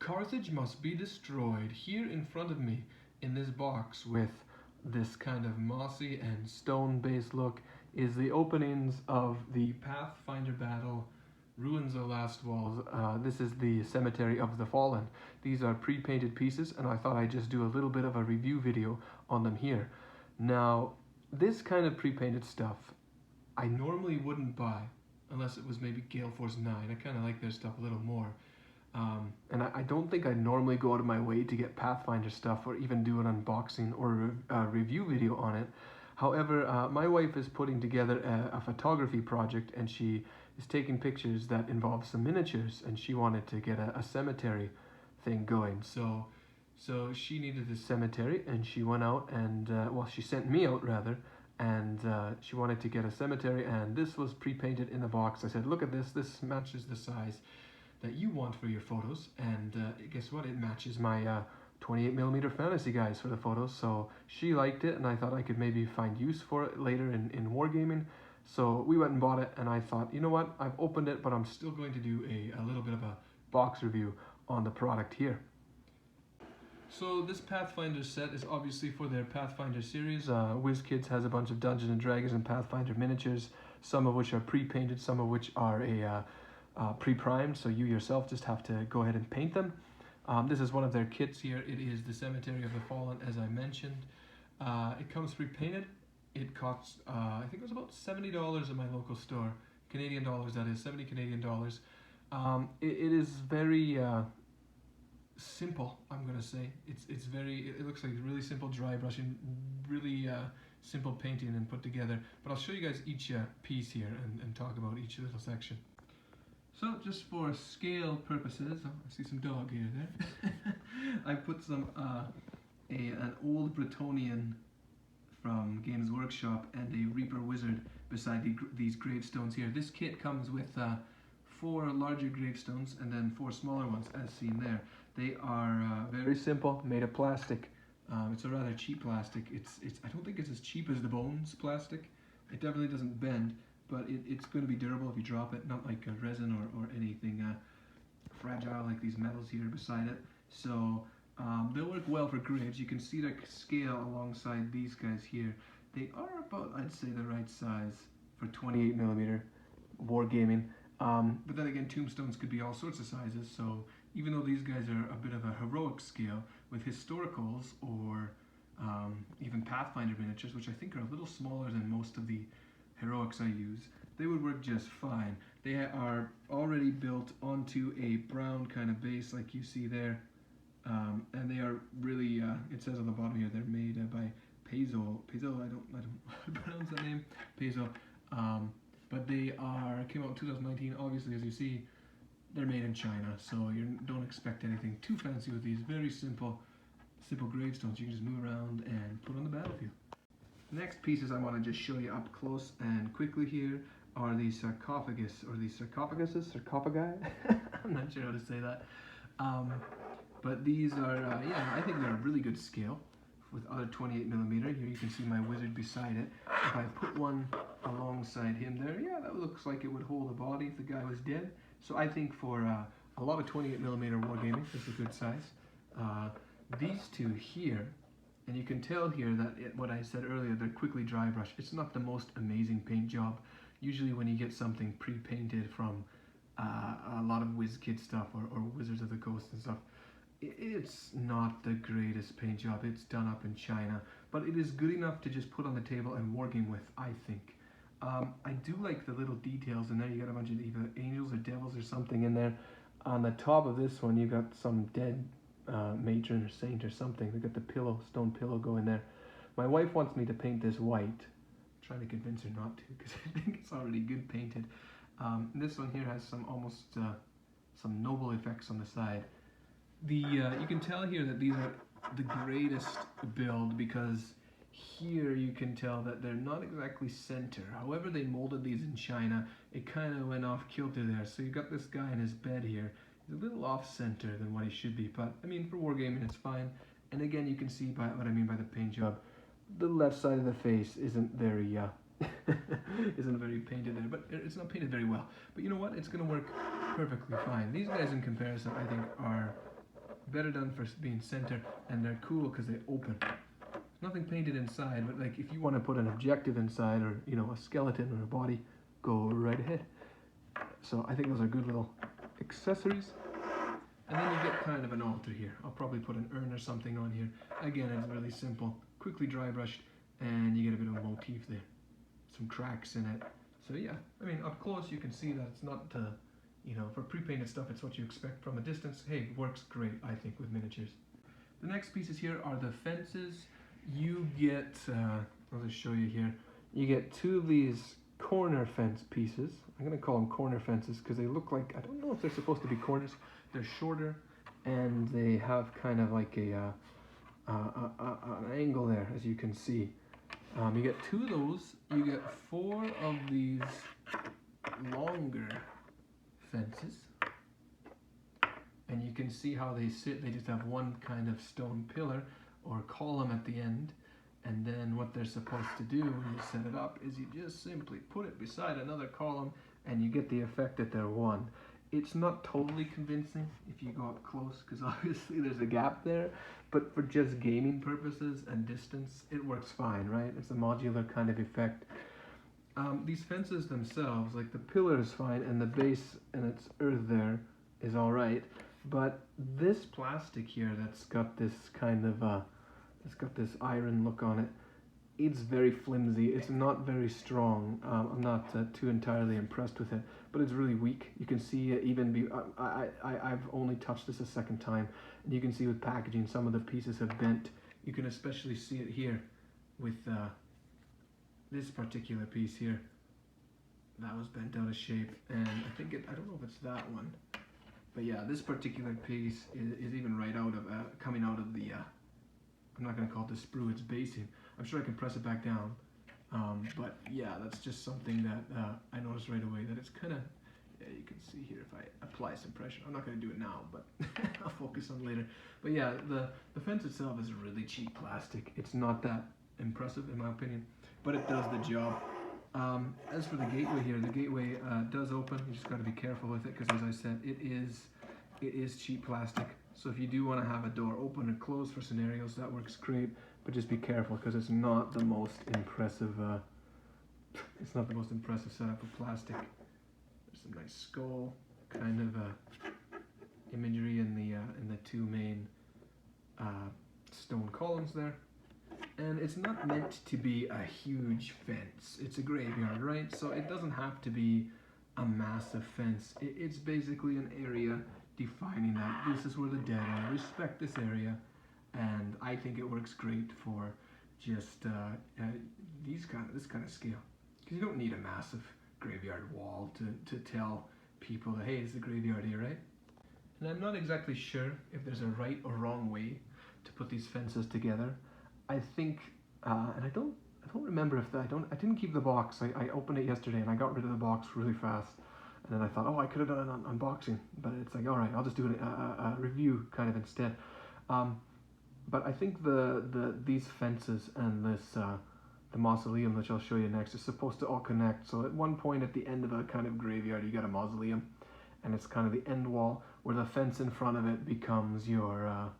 Carthage must be destroyed. Here in front of me, in this box with this kind of mossy and stone-based look, is the openings of the Pathfinder battle, Ruins of Lastwall. This is the Cemetery of the Fallen. These are pre-painted pieces, and I thought I'd just do a little bit of a review video on them here. Now, this kind of pre-painted stuff, I normally wouldn't buy, unless it was maybe Gale Force 9. I kind of like their stuff a little more. And I don't think I'd normally go out of my way to get Pathfinder stuff or even do an unboxing or a review video on it. However, my wife is putting together a photography project, and she is taking pictures that involve some miniatures, and she wanted to get a cemetery thing going. So she needed a cemetery, and she went out and, well, she sent me out rather, and she wanted to get a cemetery, and this was pre-painted in the box. I said, look at this matches the size that you want for your photos, and guess what, it matches my 28mm fantasy guys for the photos. So she liked it, and I thought I could maybe find use for it later in wargaming. So we went and bought it, and I thought, you know what, I've opened it, but I'm still going to do a little bit of a box review on the product here. So this Pathfinder set is obviously for their Pathfinder series. WizKids has a bunch of Dungeons and Dragons and Pathfinder miniatures, some of which are pre-painted, some of which are pre-primed, so you yourself just have to go ahead and paint them. This is one of their kits here. It is the Cemetery of the Fallen, as I mentioned. It comes pre-painted. It costs, I think it was about $70 at my local store. Canadian dollars, that is, 70 Canadian dollars. It is very simple, I'm gonna say. It looks like really simple dry brushing, really simple painting and put together. But I'll show you guys each piece here and talk about each little section. So just for scale purposes, I see some dog here there. I put some an old Bretonnian from Games Workshop and a Reaper Wizard beside these gravestones here. This kit comes with 4 larger gravestones and then 4 smaller ones, as seen there. They are very simple, made of plastic. It's a rather cheap plastic. I don't think it's as cheap as the Bones plastic. It definitely doesn't bend, but it's going to be durable if you drop it, not like a resin or anything fragile like these metals here beside it. So they'll work well for graves. You can see the scale alongside these guys here. They are about, I'd say, the right size for 28mm wargaming. But then again, tombstones could be all sorts of sizes, so even though these guys are a bit of a heroic scale, with historicals or even Pathfinder miniatures, which I think are a little smaller than most of the heroics I use, they would work just fine. They are already built onto a brown kind of base like you see there, and they are really, it says on the bottom here, they're made by Paizo, I don't pronounce that name, Paizo, but they came out in 2019. Obviously, as you see, they're made in China, so you don't expect anything too fancy with these very simple gravestones you can just move around and put on the battlefield. Next pieces I want to just show you up close and quickly here are the Sarcophagus, or the Sarcophaguses, Sarcophagi? I'm not sure how to say that. But these are, yeah, I think they're a really good scale with other 28mm. Here you can see my wizard beside it. If I put one alongside him there, yeah, that looks like it would hold a body if the guy was dead. So I think for a lot of 28mm wargaming, this is a good size. These two here, and you can tell here that what I said earlier, they're quickly dry brushed. It's not the most amazing paint job. Usually when you get something pre-painted from a lot of WizKid stuff or Wizards of the Coast and stuff, it's not the greatest paint job. It's done up in China, but it is good enough to just put on the table and wargame with, I think. I do like the little details in there. You got a bunch of either angels or devils or something in there. On the top of this one, you got some dead matron or saint or something. They got the pillow, stone pillow going there. My wife wants me to paint this white. I'm trying to convince her not to because I think it's already good painted. This one here has some almost some noble effects on the side. You can tell here that these are the greatest build because here you can tell that they're not exactly center. However they molded these in China, it kind of went off kilter there. So you got this guy in his bed here. He's a little off center than what he should be, but I mean for wargaming it's fine. And again you can see by what I mean by the paint job. The left side of the face isn't very isn't very painted there, but it's not painted very well. But you know what? It's gonna work perfectly fine. These guys in comparison I think are better done for being center, and they're cool because they open. Nothing painted inside, but like if you want to put an objective inside, or you know, a skeleton or a body, go right ahead. So I think those are good little accessories. And then you get kind of an altar here. I'll probably put an urn or something on here. Again, it's really simple, quickly dry brushed, and you get a bit of a motif there. Some cracks in it. So yeah, I mean, up close you can see that it's not, you know, for pre-painted stuff, it's what you expect. From a distance, hey, works great, I think, with miniatures. The next pieces here are the fences. You get, I'll just show you here. You get two of these corner fence pieces. I'm going to call them corner fences because they look like, I don't know if they're supposed to be corners. They're shorter and they have kind of like an angle there, as you can see. You get two of those. You get four of these longer fences. And you can see how they sit. They just have one kind of stone pillar or column at the end. And then what they're supposed to do when you set it up is you just simply put it beside another column and you get the effect that they're one. It's not totally convincing if you go up close because obviously there's a gap there, but for just gaming purposes and distance, it works fine, right? It's a modular kind of effect. These fences themselves, like the pillar is fine and the base and its earth there is all right, but this plastic here that's got this kind of it's got this iron look on it. It's very flimsy. It's not very strong. I'm not too entirely impressed with it, but it's really weak. You can see I've only touched this a second time, and you can see with packaging some of the pieces have bent. You can especially see it here with this particular piece here. That was bent out of shape, and I don't know if it's that one, but yeah, this particular piece is even right out of coming out of the. I'm not going to call it the sprue, it's basing. I'm sure I can press it back down. But yeah, that's just something that I noticed right away, that it's kind of, yeah, you can see here if I apply some pressure. I'm not going to do it now, but I'll focus on later. But yeah, the fence itself is really cheap plastic. It's not that impressive in my opinion, but it does the job. As for the gateway here, the gateway does open. You just got to be careful with it because, as I said, it is cheap plastic. So if you do want to have a door open and close for scenarios, that works great. But just be careful because it's not the most impressive. It's not the most impressive setup of plastic. There's some nice skull kind of imagery in the two main stone columns there. And it's not meant to be a huge fence. It's a graveyard, right? So it doesn't have to be a massive fence. It's basically an area defining that this is where the dead are. Respect this area, and I think it works great for just this kind of scale. Because you don't need a massive graveyard wall to tell people that, hey, it's the graveyard here, right? And I'm not exactly sure if there's a right or wrong way to put these fences together. I think, and I don't remember if I didn't keep the box. I opened it yesterday and I got rid of the box really fast. And then I thought, oh, I could have done an unboxing, but it's like, all right, I'll just do a review kind of instead. But I think these fences and this the mausoleum, which I'll show you next, is supposed to all connect. So at one point at the end of a kind of graveyard, you got a mausoleum, and it's kind of the end wall where the fence in front of it becomes your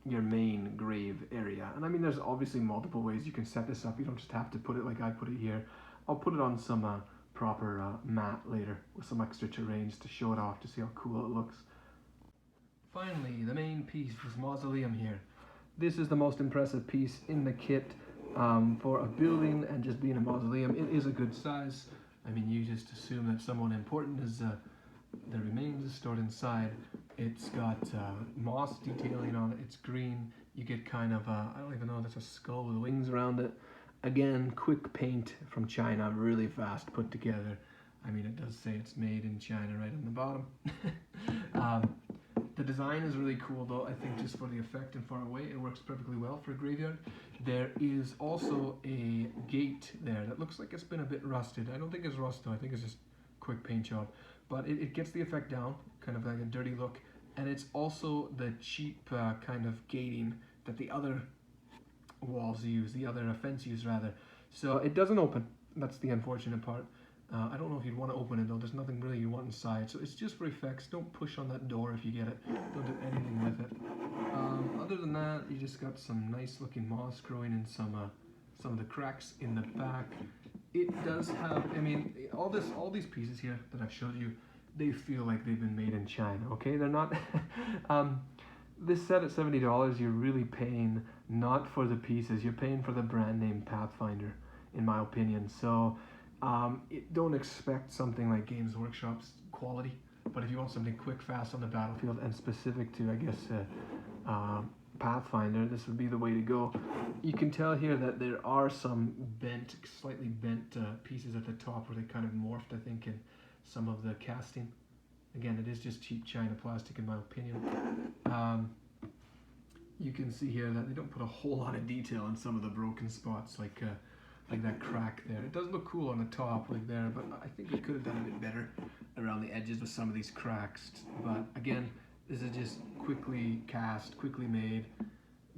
main grave area. And I mean, there's obviously multiple ways you can set this up. You don't just have to put it like I put it here. I'll put it on some proper mat later with some extra terrains to show it off, to see how cool it looks. Finally, the main piece, this mausoleum here. This is the most impressive piece in the kit for a building and just being a mausoleum. It is a good size. I mean, you just assume that someone important is the remains is stored inside. It's got moss detailing on it. It's green. You get kind of I don't even know, that's a skull with wings around it. Again, quick paint from China, really fast put together. I mean, it does say it's made in China right on the bottom. The design is really cool though, I think, just for the effect and far away. It works perfectly well for a graveyard. There is also a gate there that looks like it's been a bit rusted. I don't think it's rust though, I think it's just quick paint job. But it gets the effect down, kind of like a dirty look. And it's also the cheap kind of gating that the other walls use, the other fence use rather. So it doesn't open, that's the unfortunate part. I don't know if you'd want to open it though. There's nothing really you want inside, so it's just for effects. Don't push on that door if you get it. Don't do anything with it. Other than that, you just got some nice looking moss growing in some of the cracks in the back. It does have, I mean, all these pieces here that I've showed you, they feel like they've been made in China. Okay, they're not. This set at $70, you're really paying not for the pieces. You're paying for the brand name Pathfinder, in my opinion. So. Don't expect something like Games Workshop's quality, but if you want something quick, fast on the battlefield, and specific to, I guess, Pathfinder, this would be the way to go. You can tell here that there are some slightly bent pieces at the top where they kind of morphed, I think, in some of the casting. Again, it is just cheap China plastic, in my opinion. You can see here that they don't put a whole lot of detail in some of the broken spots, like that crack there. It does look cool on the top, like there, but I think they could have done a bit better around the edges with some of these cracks. But again, this is just quickly cast, quickly made,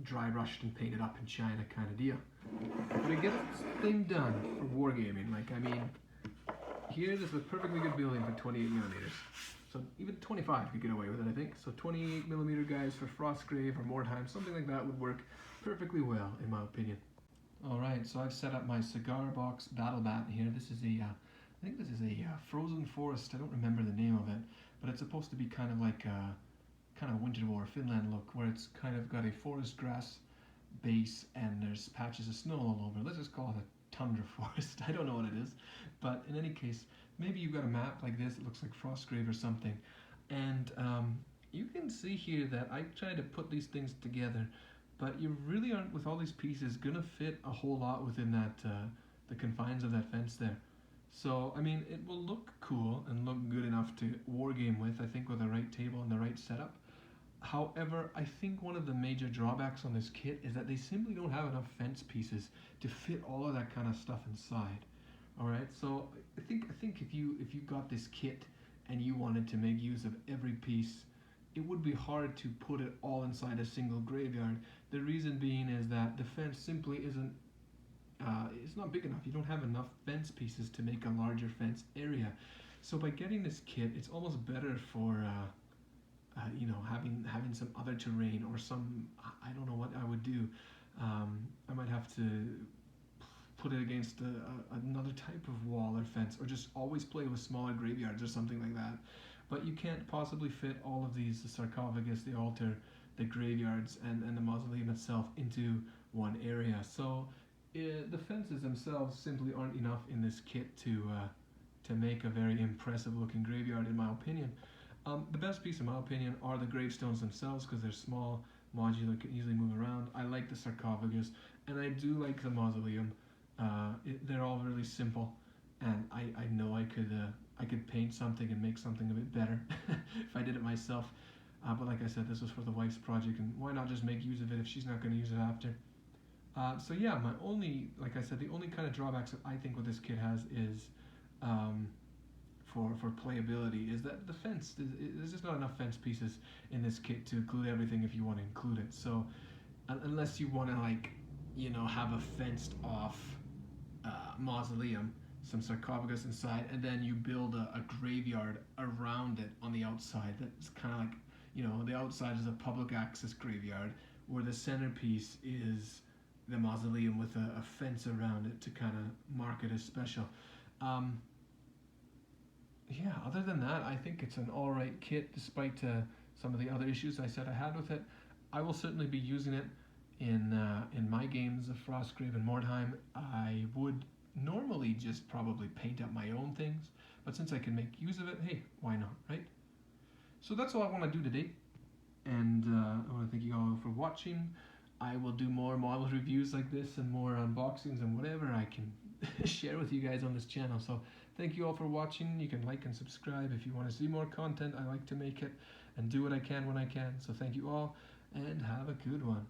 dry brushed and painted up in China kind of deal. But it gets the thing done for wargaming. Like, I mean, here this is a perfectly good building for 28 millimeters. So even 25 could get away with it, I think. So 28 millimeter guys for Frostgrave or Mordheim, something like that would work perfectly well, in my opinion. Alright, so I've set up my cigar box battle bat here. This is I think this is a frozen forest. I don't remember the name of it, but it's supposed to be kind of like a kind of Winter War Finland look, where it's kind of got a forest grass base and there's patches of snow all over. Let's just call it a tundra forest. I don't know what it is, but in any case, maybe you've got a map like this. It looks like Frostgrave or something, and you can see here that I tried to put these things together. But you really aren't, with all these pieces, gonna fit a whole lot within that the confines of that fence there. So I mean, it will look cool and look good enough to wargame with, I think, with the right table and the right setup. However, I think one of the major drawbacks on this kit is that they simply don't have enough fence pieces to fit all of that kind of stuff inside. All right, so I think if you got this kit and you wanted to make use of every piece, it would be hard to put it all inside a single graveyard. The reason being is that the fence simply isn't, it's not big enough. You don't have enough fence pieces to make a larger fence area. So by getting this kit, it's almost better for, you know, having some other terrain or some, I don't know what I would do. I might have to put it against another type of wall or fence, or just always play with smaller graveyards or something like that. But you can't possibly fit all of these, the sarcophagus, the altar, the graveyards, and the mausoleum itself into one area. So the fences themselves simply aren't enough in this kit to make a very impressive looking graveyard, in my opinion. The best piece, in my opinion, are the gravestones themselves, because they're small, modular, can easily move around. I like the sarcophagus, and I do like the mausoleum. They're all really simple, and I know I could paint something and make something a bit better if I did it myself. But like I said, this was for the wife's project, and why not just make use of it if she's not going to use it after? So yeah, my only, like I said, the only kind of drawbacks that I think what this kit has is for playability is that the fence, there's just not enough fence pieces in this kit to include everything if you want to include it. So unless you want to, like, you know, have a fenced off mausoleum, some sarcophagus inside, and then you build a graveyard around it on the outside. That's kind of like, you know, the outside is a public access graveyard where the centerpiece is the mausoleum with a fence around it to kind of mark it as special. Yeah, other than that, I think it's an alright kit despite some of the other issues I said I had with it. I will certainly be using it in my games of Frostgrave and Mordheim. I would normally just probably paint up my own things, but since I can make use of it, hey, why not, right? So that's all I want to do today, and I want to thank you all for watching. I will do more model reviews like this and more unboxings and whatever I can share with you guys on this channel. So thank you all for watching. You can like and subscribe if you want to see more content. I like to make it and do what I can when I can. So thank you all, and have a good one.